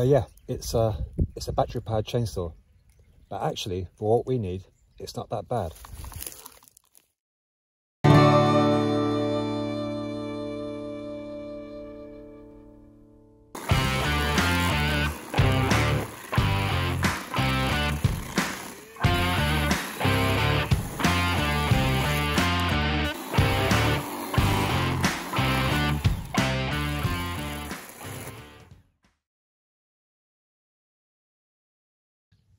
Yeah, it's a battery powered chainsaw, but actually for what we need, it's not that bad.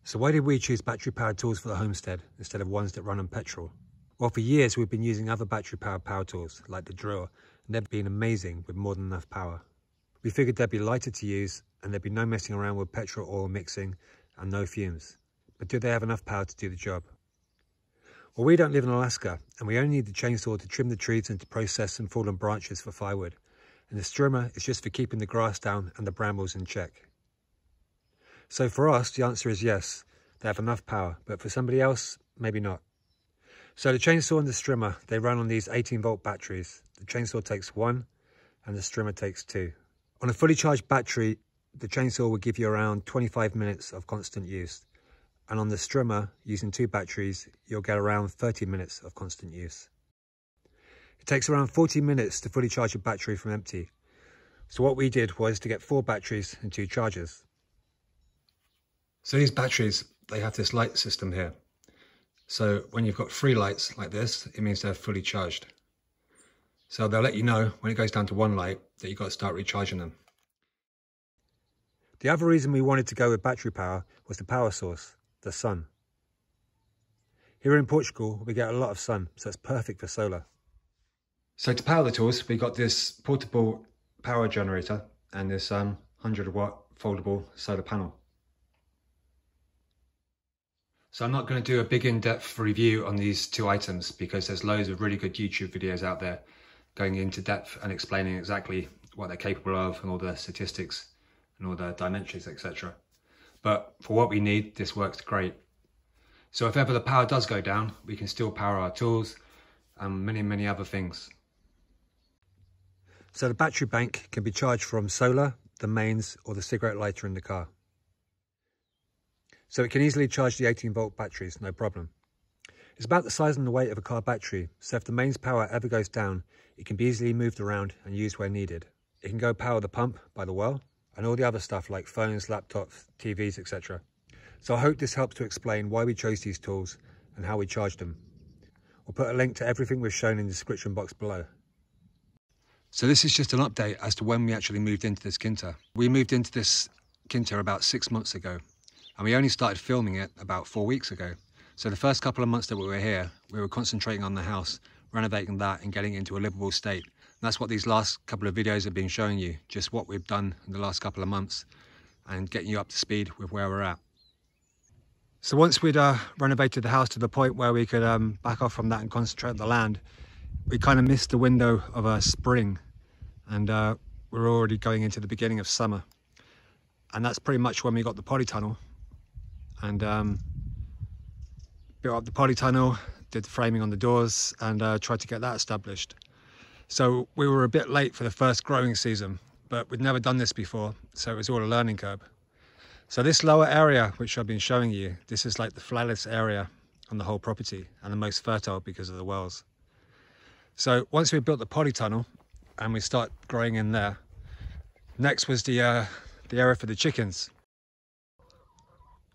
So why did we choose battery-powered tools for the homestead instead of ones that run on petrol? Well, for years we've been using other battery-powered power tools, like the drill, and they've been amazing with more than enough power. We figured they'd be lighter to use, and there'd be no messing around with petrol oil mixing, and no fumes. But do they have enough power to do the job? Well, we don't live in Alaska, and we only need the chainsaw to trim the trees and to process some fallen branches for firewood. And the strimmer is just for keeping the grass down and the brambles in check. So for us, the answer is yes, they have enough power, but for somebody else, maybe not. So the chainsaw and the strimmer, they run on these 18-volt batteries. The chainsaw takes 1 and the strimmer takes 2. On a fully charged battery, the chainsaw will give you around 25 minutes of constant use. And on the strimmer, using 2 batteries, you'll get around 30 minutes of constant use. It takes around 40 minutes to fully charge a battery from empty. So what we did was to get 4 batteries and 2 chargers. So these batteries, they have this light system here. So when you've got 3 lights like this, it means they're fully charged. So they'll let you know when it goes down to 1 light that you've got to start recharging them. The other reason we wanted to go with battery power was the power source, the sun. Here in Portugal, we get a lot of sun, so it's perfect for solar. So to power the tools, we got this portable power generator and this 100-watt foldable solar panel. So I'm not going to do a big in-depth review on these 2 items because there's loads of really good YouTube videos out there going into depth and explaining exactly what they're capable of and all the statistics and all the dimensions, etc. But for what we need, this works great. So if ever the power does go down, we can still power our tools and many other things. So the battery bank can be charged from solar, the mains, or the cigarette lighter in the car. So it can easily charge the 18-volt batteries, no problem. It's about the size and the weight of a car battery, so if the mains power ever goes down, it can be easily moved around and used where needed. It can go power the pump by the well, and all the other stuff like phones, laptops, TVs, etc. So I hope this helps to explain why we chose these tools and how we charge them. We'll put a link to everything we've shown in the description box below. So this is just an update as to when we actually moved into this quinta. We moved into this quinta about 6 months ago. And we only started filming it about 4 weeks ago. So the first couple of months that we were here, we were concentrating on the house, renovating that and getting it into a livable state. And that's what these last couple of videos have been showing you, just what we've done in the last couple of months and getting you up to speed with where we're at. So once we'd renovated the house to the point where we could back off from that and concentrate on the land, we kind of missed the window of a spring and we're already going into the beginning of summer. And that's pretty much when we got the polytunnel. And built up the polytunnel, did the framing on the doors and tried to get that established. So we were a bit late for the first growing season, but we'd never done this before, so it was all a learning curve. So this lower area, which I've been showing you, this is like the flattest area on the whole property and the most fertile because of the wells. So once we built the polytunnel and we start growing in there, next was the area for the chickens.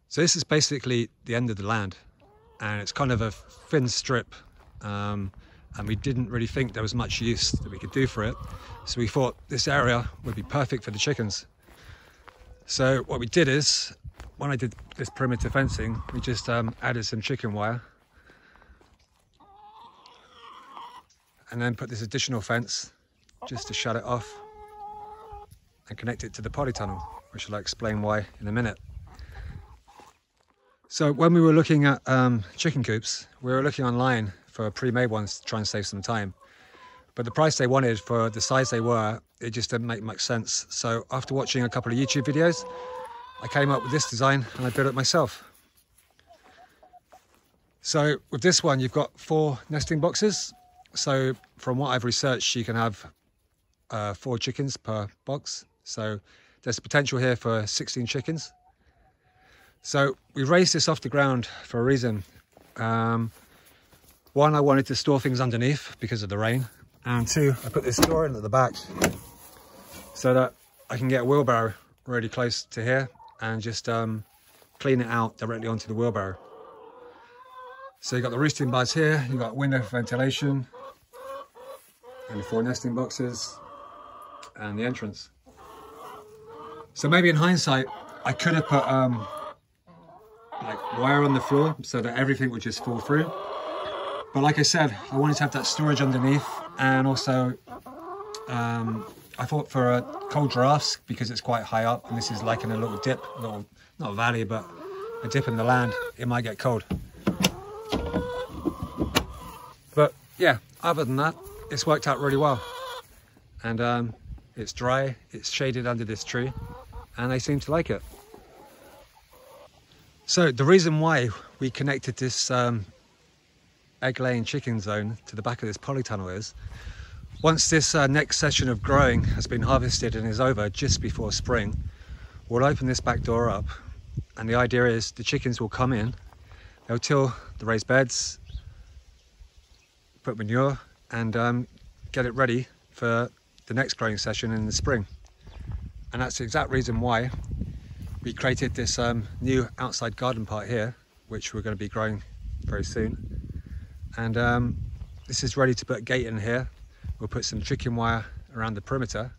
So this is basically the end of the land and it's kind of a thin strip and we didn't really think there was much use that we could do for it. So we thought this area would be perfect for the chickens. So what we did is, when I did this perimeter fencing, we just added some chicken wire and then put this additional fence just to shut it off and connect it to the polytunnel, which I'll explain why in a minute. So when we were looking at chicken coops, we were looking online for pre-made ones to try and save some time. But the price they wanted for the size they were, it just didn't make much sense. So after watching a couple of YouTube videos, I came up with this design and I built it myself. So with this one, you've got 4 nesting boxes. So from what I've researched, you can have 4 chickens per box. So there's potential here for 16 chickens. So we raised this off the ground for a reason. One, I wanted to store things underneath because of the rain. And two, I put this door in at the back so that I can get a wheelbarrow really close to here and just clean it out directly onto the wheelbarrow. So you've got the roosting buds here, you've got window for ventilation, and the 4 nesting boxes, and the entrance. So maybe in hindsight, I could have put like wire on the floor so that everything would just fall through. But like I said, I wanted to have that storage underneath, and also I thought for cold drafts, because it's quite high up and this is like in a little dip, not a valley, but a dip in the land, it might get cold. But yeah, other than that, it's worked out really well. And it's dry, it's shaded under this tree, and they seem to like it. So the reason why we connected this egg-laying chicken zone to the back of this polytunnel is, once this next session of growing has been harvested and is over just before spring, we'll open this back door up, and the idea is the chickens will come in, they'll till the raised beds, put manure, and get it ready for the next growing session in the spring. And that's the exact reason why we created this new outside garden part here, which we're going to be growing very soon. And this is ready to put a gate in here. We'll put some chicken wire around the perimeter,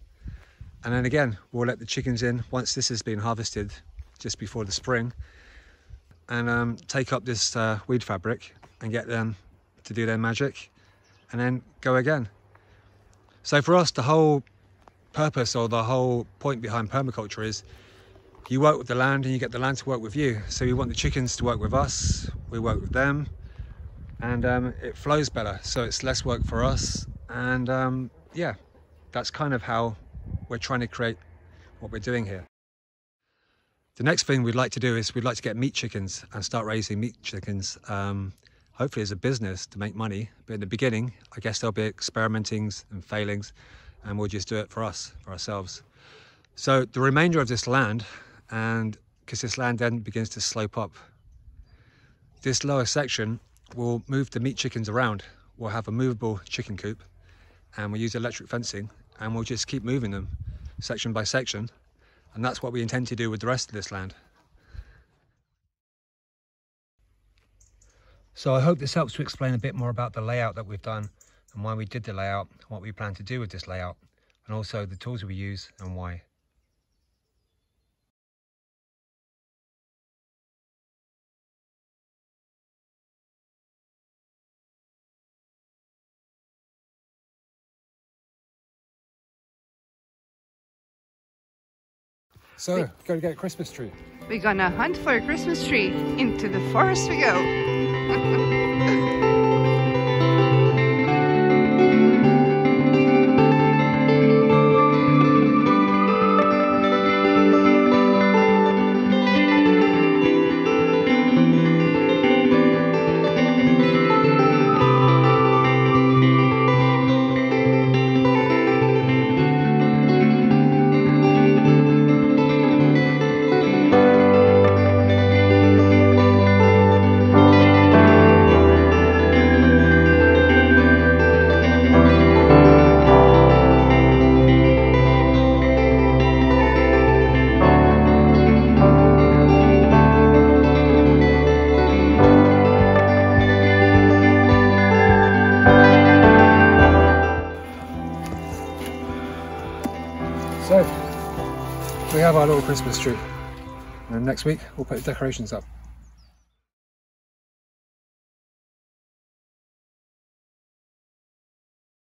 and then again we'll let the chickens in once this has been harvested just before the spring, and take up this weed fabric and get them to do their magic, and then go again. So for us, the whole purpose or the whole point behind permaculture is you work with the land and you get the land to work with you. So we want the chickens to work with us, we work with them, and it flows better, so it's less work for us. And yeah, that's kind of how we're trying to create what we're doing here. The next thing we'd like to do is we'd like to get meat chickens and start raising meat chickens, hopefully as a business to make money. But in the beginning, I guess there'll be experimentings and failings, and we'll just do it for us, for ourselves. So the remainder of this land, and because this land then begins to slope up, this lower section will move the meat chickens around. We'll have a movable chicken coop, and we'll use electric fencing, and we'll just keep moving them section by section. And that's what we intend to do with the rest of this land. So I hope this helps to explain a bit more about the layout that we've done, and why we did the layout, and what we plan to do with this layout, and also the tools we use and why. So, go to get a Christmas tree. We're gonna hunt for a Christmas tree. Into the forest we go. So, we have our little Christmas tree, and next week we'll put the decorations up.